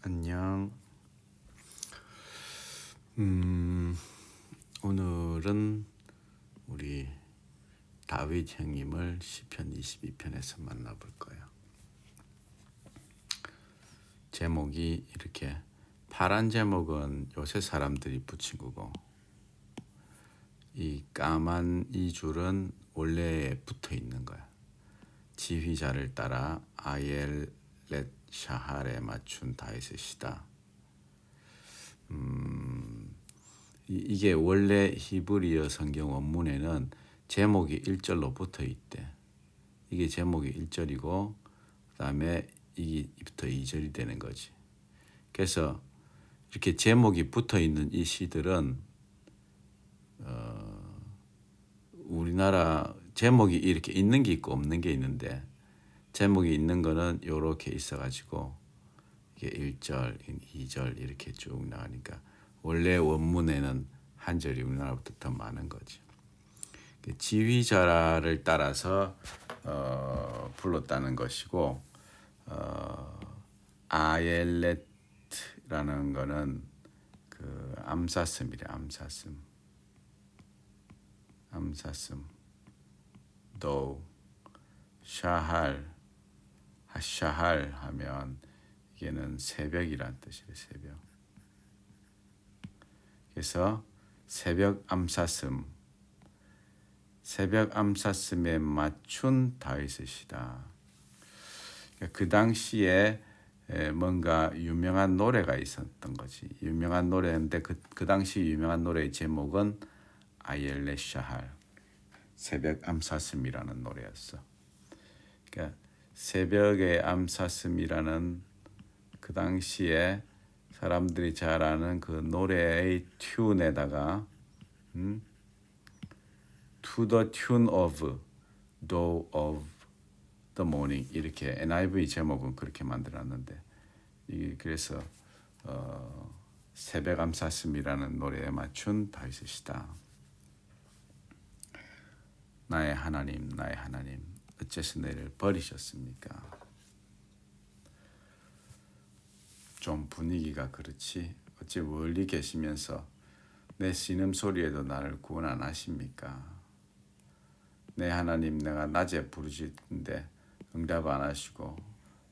안녕. 오늘은 우리 다윗 형님을 시편 22편에서 만나볼 거예요. 제목이 이렇게 파란 제목은 요새 사람들이 붙인 거고, 이 까만 이 줄은 원래 붙어 있는 거야. 지휘자를 따라 아엘렛 샤할에 맞춘 다윗의 시다. 이게 원래 히브리어 성경 원문에는 제목이 1절로 붙어 있대. 이게 제목이 1절이고 그다음에 이부터 2절이 되는 거지. 그래서 이렇게 제목이 붙어 있는 이 시들은 우리나라 제목이 이렇게 있는 게 있고 없는 게 있는데, 제목이 있는 거는 이렇게 있어가지고 이게 1절, 2절 이렇게 쭉 나가니까 원래 원문에는 한 절이 우리나라보다 더 많은 거지. 지휘자를 따라서 불렀다는 것이고, 아엘렛이라는 거는 그 암사슴이래. 암사슴. 도 샤할 하면 이게는 새벽이란 뜻이래. 새벽. 그래서 새벽 암사슴에 맞춘 다윗의 시다. 그 당시에 뭔가 유명한 노래가 있었던 거지. 유명한 노래인데 그 당시 유명한 노래의 제목은 아옐렛 샤할, 새벽 암사슴이라는 노래였어. 그러니까 새벽의 암사슴이라는 그 당시에 사람들이 잘 아는 그 노래의 튠에다가 To the tune of Dawn of the Morning, 이렇게 NIV 제목은 그렇게 만들었는데, 이게 그래서 새벽 암사슴이라는 노래에 맞춘 다윗의 시다. 나의 하나님, 나의 하나님, 어째서 나를 버리셨습니까? 좀 분위기가 그렇지. 어찌 멀리 계시면서 내 신음소리에도 나를 구원 안 하십니까? 내 하나님, 내가 낮에 부르짖는데 응답 안 하시고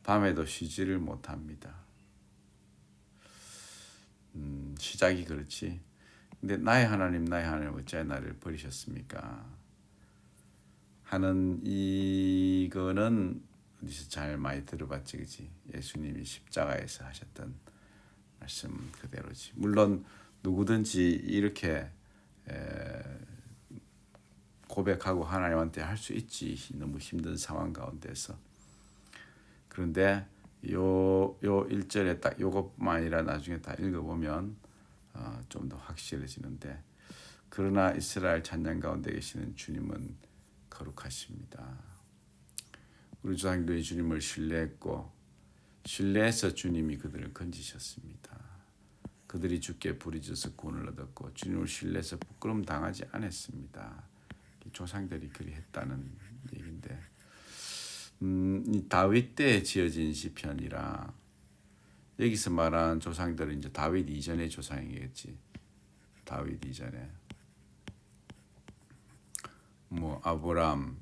밤에도 쉬지를 못합니다. 시작이 그렇지. 근데 나의 하나님, 나의 하나님, 어찌 나를 버리셨습니까? 하는 이거는 어디서 잘 많이 들어봤지, 그지? 예수님이 십자가에서 하셨던 말씀 그대로지. 물론 누구든지 이렇게 고백하고 하나님한테 할 수 있지. 너무 힘든 상황 가운데서. 그런데 요 1절에 딱 요것만 아니라 나중에 다 읽어보면 좀 더 확실해지는데, 그러나 이스라엘 찬양 가운데 계시는 주님은 거룩하십니다. 우리 조상들이 주님을 신뢰했고 신뢰해서 주님이 그들을 건지셨습니다. 그들이 주께 부르짖어서 구원을 얻었고 주님을 신뢰해서 부끄러움 당하지 않았습니다. 조상들이 그리 했다는 얘기인데, 이 다윗 때에 지어진 시편이라 여기서 말한 조상들은 이제 다윗 이전의 조상이겠지. 다윗 이전에 뭐 아브람,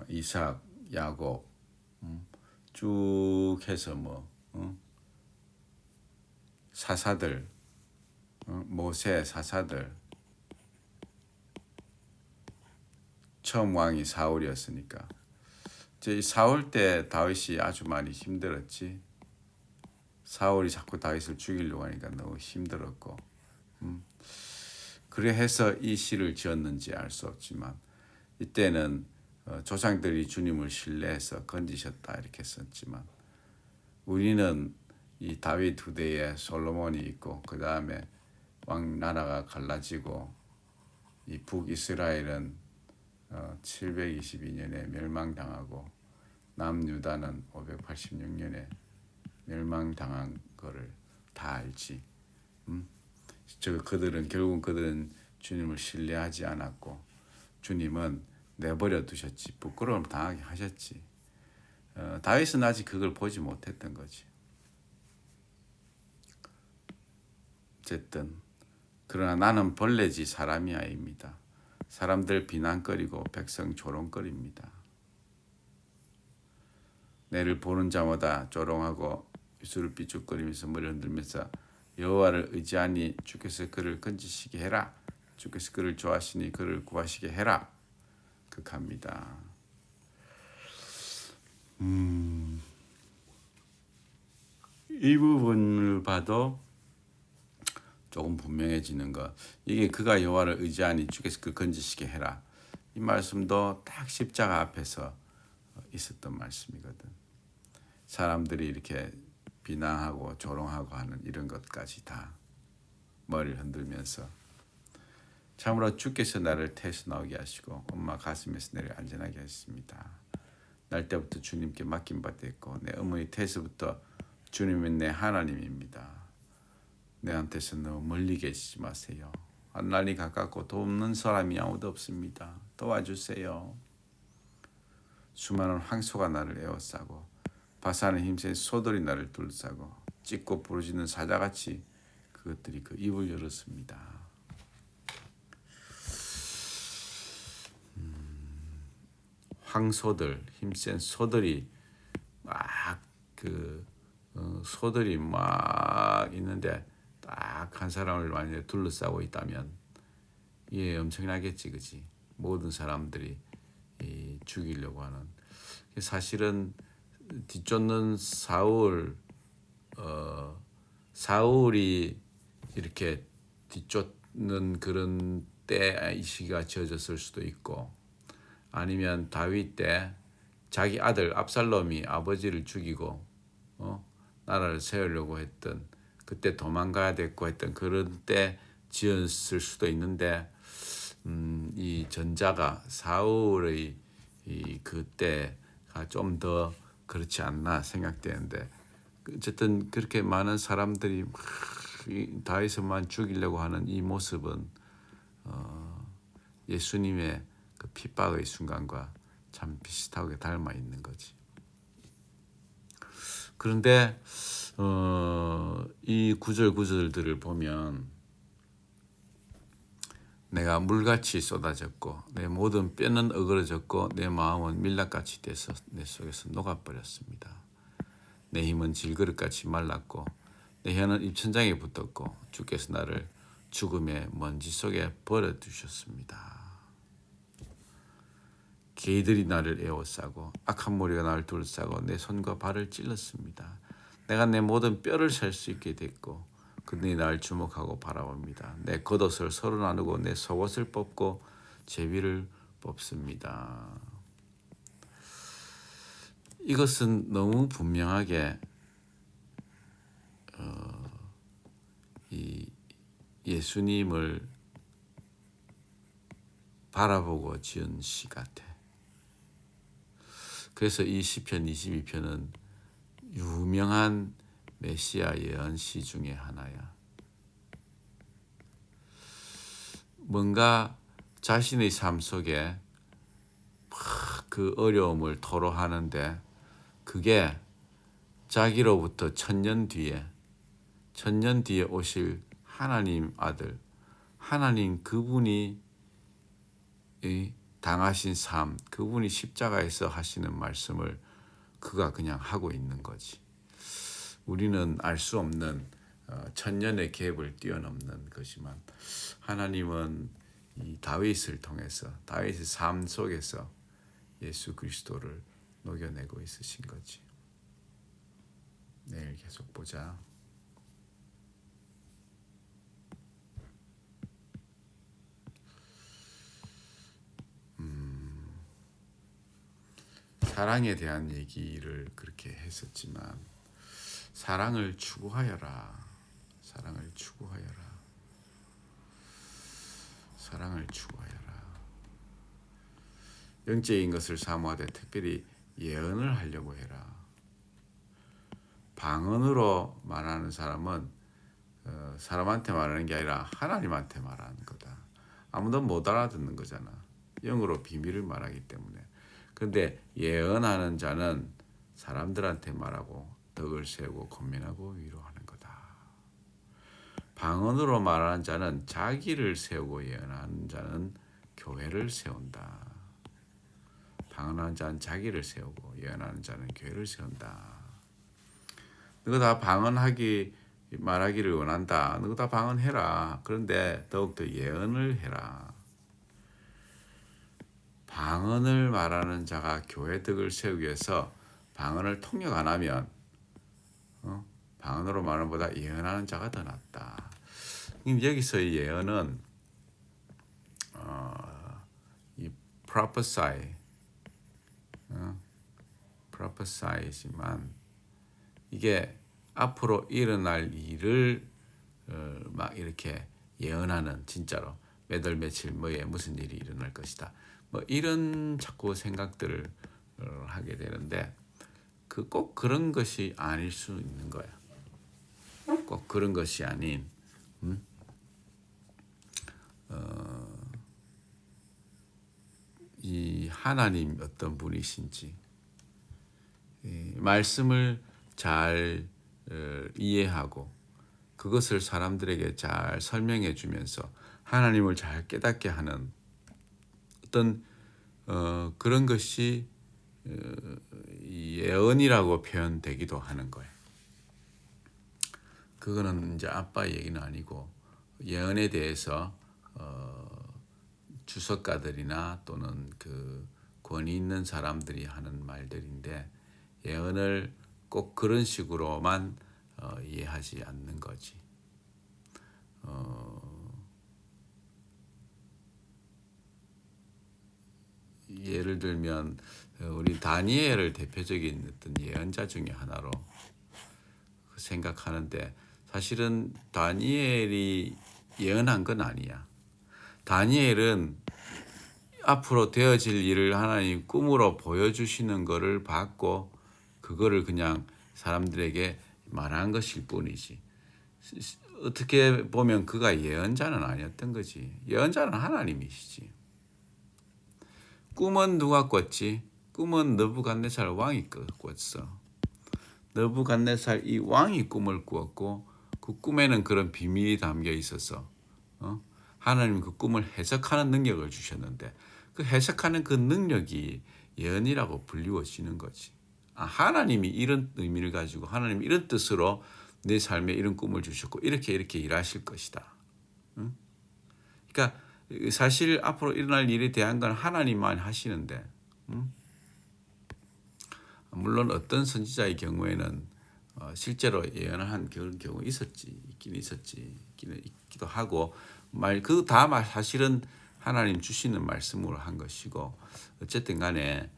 이삭, 야곱 쭉 해서 사사들, 모세 사사들, 처음 왕이 사울이었으니까 이제 사울 때 다윗이 아주 많이 힘들었지. 사울이 자꾸 다윗을 죽이려고 하니까 너무 힘들었고, 그래 해서 이 시를 지었는지 알 수 없지만 이때는 조상들이 주님을 신뢰해서 건지셨다 이렇게 썼지만, 우리는 이 다윗 후대에 솔로몬이 있고 그 다음에 왕 나라가 갈라지고 이 북이스라엘은 722년에 멸망당하고 남유다는 586년에 멸망당한 거를 다 알지. 결국은 그들은 주님을 신뢰하지 않았고 주님은 내버려 두셨지. 부끄러움 당하게 하셨지. 다윗은 아직 그걸 보지 못했던 거지. 어쨌든 그러나 나는 벌레지 사람이 아닙니다. 사람들 비난거리고 백성 조롱거립니다. 내를 보는 자마다 조롱하고 입술을 삐죽거리면서 머리를 흔들면서 여호와를 의지하니 주께서 그를 건지시게 해라. 주께서 그를 좋아하시니 그를 구하시게 해라. 극합니다. 이 부분을 봐도 조금 분명해지는 것. 이게 그가 여호와를 의지하니 주께서 그를 건지시게 해라. 이 말씀도 딱 십자가 앞에서 있었던 말씀이거든. 사람들이 이렇게 비난하고 조롱하고 하는 이런 것까지 다 머리를 흔들면서 참으로 주께서 나를 태에서 나오게 하시고 엄마 가슴에서 내를 안전하게 하셨습니다. 날 때부터 주님께 맡긴 바 됐고 내 어머니 태에서부터 주님은 내 하나님입니다. 내한테서 너무 멀리 계시지 마세요. 하늘이 가깝고 돕는 사람이 아무도 없습니다. 도와주세요. 수많은 황소가 나를 에워싸고 바산의 힘센 소들이 나를 둘러싸고 찢고 부르짖는 사자같이 그것들이 그 입을 열었습니다. 황소들, 힘센 소들이 소들이 막 있는데 딱 한 사람을 완전히 둘러싸고 있다면 이게 엄청나겠지, 그지? 모든 사람들이 죽이려고 하는. 사실은 뒤쫓는 사울이 이렇게 뒤쫓는 그런 때 이 시기가 지어졌을 수도 있고, 아니면 다윗 때 자기 아들 압살롬이 아버지를 죽이고 나라를 세우려고 했던, 그때 도망가야 됐고 했던 그런 때 지었을 수도 있는데, 이 전자가 사울의 그때가 좀 더 그렇지 않나 생각되는데, 어쨌든 그렇게 많은 사람들이 다윗만 죽이려고 하는 이 모습은 예수님의 그 핍박의 순간과 참 비슷하게 닮아 있는 거지. 그런데 이 구절들을 보면 내가 물같이 쏟아졌고 내 모든 뼈는 어그러졌고 내 마음은 밀랍같이 돼서 내 속에서 녹아버렸습니다. 내 힘은 질그릇같이 말랐고 내 혀는 입천장에 붙었고 주께서 나를 죽음의 먼지 속에 버려두셨습니다. 개들이 나를 에워싸고 악한 무리가 나를 둘러싸고 내 손과 발을 찔렀습니다. 내가 내 모든 뼈를 셀 수 있게 됐고 그들이 나를 주목하고 바라봅니다. 내 겉옷을 서로 나누고 내 속옷을 뽑고 제비를 뽑습니다. 이것은 너무 분명하게 이 예수님을 바라보고 지은 시 같아. 그래서 이 시편 22편은 유명한 메시아 예언시 중에 하나야. 뭔가 자신의 삶 속에 그 어려움을 토로하는데 그게 자기로부터 천년 뒤에 오실 하나님 아들, 하나님 그분이 당하신 삶, 그분이 십자가에서 하시는 말씀을 그가 그냥 하고 있는 거지. 우리는 알 수 없는 천년의 갭을 뛰어넘는 것이지만 하나님은 이 다윗을 통해서 다윗의 삶 속에서 예수 그리스도를 녹여내고 있으신 거지. 내일 계속 보자. 사랑에 대한 얘기를 그렇게 했었지만 사랑을 추구하여라. 사랑을 추구하여라. 사랑을 추구하여라. 영적인 것을 사모하되 특별히 예언을 하려고 해라. 방언으로 말하는 사람은 사람한테 말하는 게 아니라 하나님한테 말하는 거다. 아무도 못 알아듣는 거잖아. 영으로 비밀을 말하기 때문에. 그런데 예언하는 자는 사람들한테 말하고 덕을 세우고 권면하고 위로하는 거다. 방언으로 말하는 자는 자기를 세우고 예언하는 자는 교회를 세운다. 방언하는 자는 자기를 세우고 예언하는 자는 교회를 세운다. 너가 다 말하기를 원한다. 너가 다 방언해라. 그런데 더욱더 예언을 해라. 방언을 말하는 자가 교회 덕을 세우기 위해서 방언을 통역 안 하면 방언으로 말하는 보다 예언하는 자가 더 낫다. 여기서의 예언은 이 prophesy지만 이게 앞으로 일어날 일을 막 이렇게 예언하는, 진짜로 몇 월 며칠 뭐에 무슨 일이 일어날 것이다. 뭐 이런 자꾸 생각들을 하게 되는데 꼭 그런 것이 아닐 수 있는 거야. 꼭 그런 것이 아닌 이 하나님 어떤 분이신지 말씀을 잘 이해하고 그것을 사람들에게 잘 설명해 주면서 하나님을 잘 깨닫게 하는 어떤 그런 것이 예언이라고 표현되기도 하는 거예요. 그거는 이제 아빠 얘기는 아니고 예언에 대해서 주석가들이나 또는 그 권위 있는 사람들이 하는 말들인데 예언을 꼭 그런 식으로만 이해하지 않는 거지. 예를 들면 우리 다니엘을 대표적인 어떤 예언자 중에 하나로 생각하는데 사실은 다니엘이 예언한 건 아니야. 다니엘은 앞으로 되어질 일을 하나님 꿈으로 보여주시는 것을 받고 그거를 그냥 사람들에게 말한 것일 뿐이지. 어떻게 보면 그가 예언자는 아니었던 거지. 예언자는 하나님이시지. 꿈은 누가 꿨지? 꿈은 느부갓네살 왕이 꿨어. 느부갓네살 이 왕이 꿈을 꾸었고 그 꿈에는 그런 비밀이 담겨 있어서 하나님 그 꿈을 해석하는 능력을 주셨는데 그 해석하는 그 능력이 예언이라고 불리워지는 거지. 하나님이 이런 의미를 가지고 하나님이 이런 뜻으로 내 삶에 이런 꿈을 주셨고 이렇게 일하실 것이다. 그러니까 사실 앞으로 일어날 일에 대한 건 하나님만 하시는데 물론 어떤 선지자의 경우에는 실제로 예언을 한 그런 경우 있기도 하고 그 다 사실은 하나님 주시는 말씀으로 한 것이고 어쨌든 간에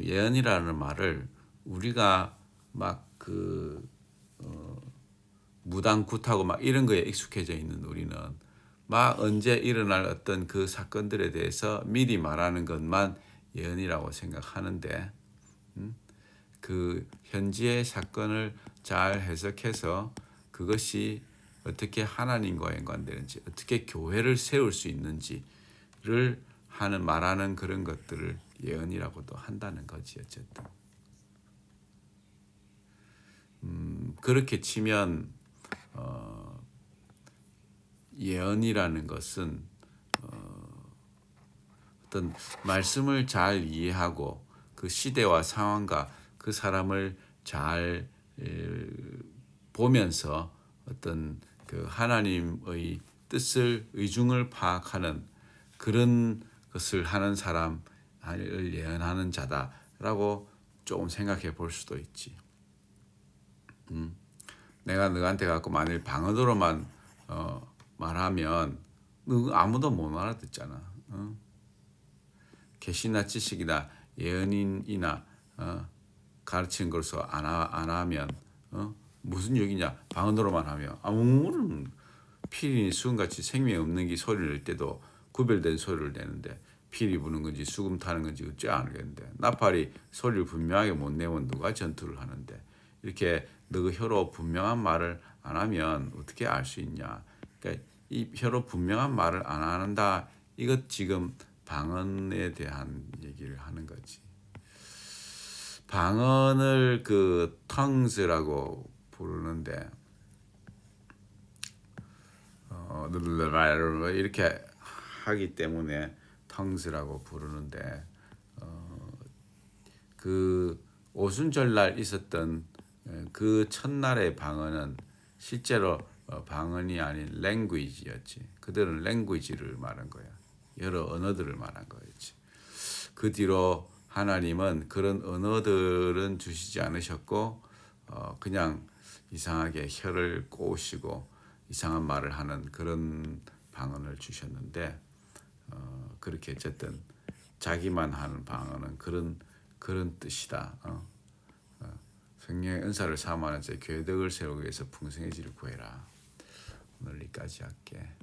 예언이라는 말을 우리가 막 무당굿하고 막 이런 거에 익숙해져 있는 우리는 막 언제 일어날 어떤 그 사건들에 대해서 미리 말하는 것만 예언이라고 생각하는데 그 현지의 사건을 잘 해석해서 그것이 어떻게 하나님과 연관되는지 어떻게 교회를 세울 수 있는지를 말하는 그런 것들을 예언이라고도 한다는 거지. 어쨌든 그렇게 치면 예언이라는 것은 어떤 말씀을 잘 이해하고 그 시대와 상황과 그 사람을 잘 보면서 어떤 그 하나님의 뜻을 의중을 파악하는 그런 것을 하는 사람을 예언하는 자다라고 조금 생각해 볼 수도 있지. 내가 너한테 갖고 만일 방언으로만 말하면 아무도 못 알아듣잖아. 계시나 지식이나 예언이나 가르치는 것으로 안 하면 무슨 얘기냐 방언으로만 하면 아무런 필이 수금같이 생명이 없는 게 소리를 낼 때도 구별된 소리를 내는데 필이 부는 건지 수금 타는 건지 어찌 알겠는데 나팔이 소리를 분명하게 못 내면 누가 전투를 하는데 이렇게 너 혀로 분명한 말을 안 하면 어떻게 알 수 있냐. 그러니까 이 혀로 분명한 말을 안 한다. 이것 지금 방언에 대한 얘기를 하는 거지. 방언을 tongues라고 부르는데 이렇게 하기 때문에 텅스라고 부르는데 그 오순절날 있었던 그 첫날의 방언은 실제로 방언이 아닌 랭귀지였지. 그들은 랭귀지를 말한 거야. 여러 언어들을 말한 거였지. 그 뒤로 하나님은 그런 언어들은 주시지 않으셨고 그냥 이상하게 혀를 꼬시고 이상한 말을 하는 그런 방언을 주셨는데 그렇게 어쨌든 자기만 하는 방언은 그런 뜻이다. 성령의 은사를 사모하는 자 교회덕을 세우기 위해서 풍성해지를 구해라. 오늘 여기까지 할게.